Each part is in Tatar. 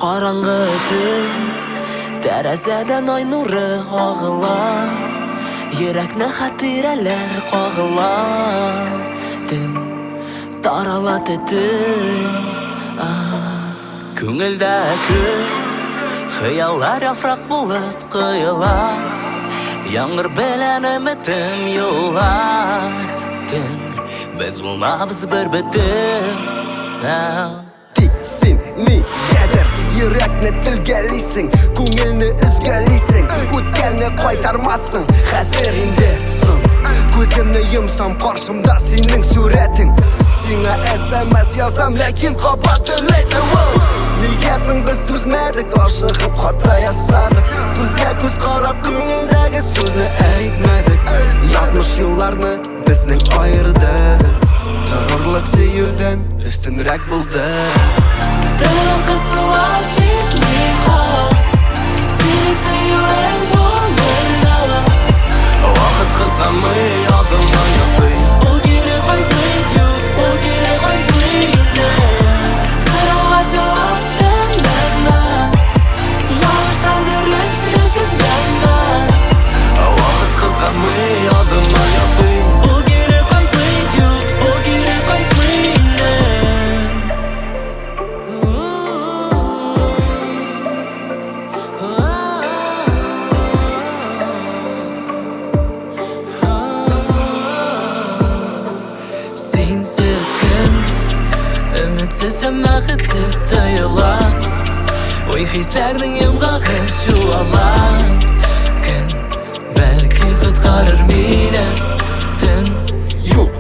Qarаңғы tün, тәрәзәдән ай нуры агыла, йөрәкне хатирәләр кагыла. Төн тарала төтен, күңелдә күз, хыяллар яфрак булып кыела. Яңгыр белән өметем юла. Төн, без булмабыз бер бөтен. Тик син нигәдер йөрәкне телгәлисең, күңелне өзгәлисең, үткәнне кайтармассың. Хәзер инде соң күземне йомсам, каршымда синең сурәтең. Сиңа SMS язам, ләкин кабат теләйдем. Нигә соң без түзмәдек, ашыгып хата ясадык. Күзгә күз карап күңелдәге сүзне әйтмәдек. Язмыш юлларны безнең айырды. Торырлык сөюдән өстенрәк булды. Телем кысыла җитми хат, сине сөюең булырда. Вакыт кызганмый, ядыңа ясый. Ул кире кайтмый, юк, ул кире кайтмый инде. Сорауга җавап теләмә, ялгыштан дөреслеккә эзләмә. Вакыт кызганмый, ядыңа ясый. Ул кире кайтмый, юк, ул кире кайтмый инде. Синсез көн, өметсез һәм бәхетсез тоела. Ой, хисләрнең йомгагы чуала. Көн, бәлки коткарыр мине. Төн, Юк,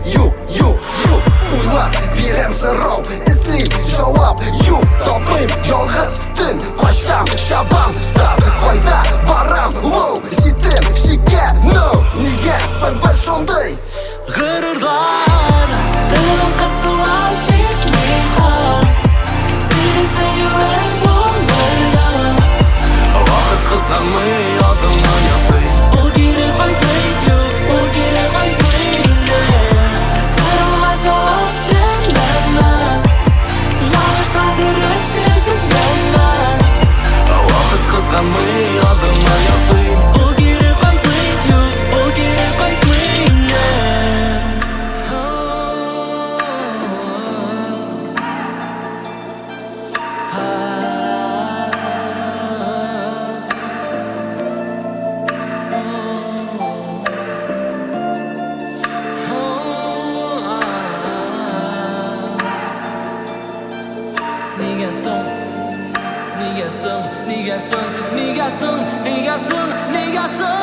уйлар бирәм сорау, эзлим җавап. Юк, тапмыйм ялгыз төн, качам, чабам, стоп. Кайда барам, җитем шиккә, no. Нигә соң без шундый? гырырлар, телем кысыла җитми хат, сине сөюең булырда. Вакыт кызганмый, ядыңа ясый. Ул кире кайтмый, юк, ул кире кайтмый инде. Сорауга җавап теләмә, ялгыштан дөреслеккә эзләмә. Вакыт кызганмый, ядыңа ясый. Ул кире кайтмый, юк, ул кире кайтмый инде. Nigga soon, nigga soon, nigga soon, nigga soon, nigga soon, nigga soon.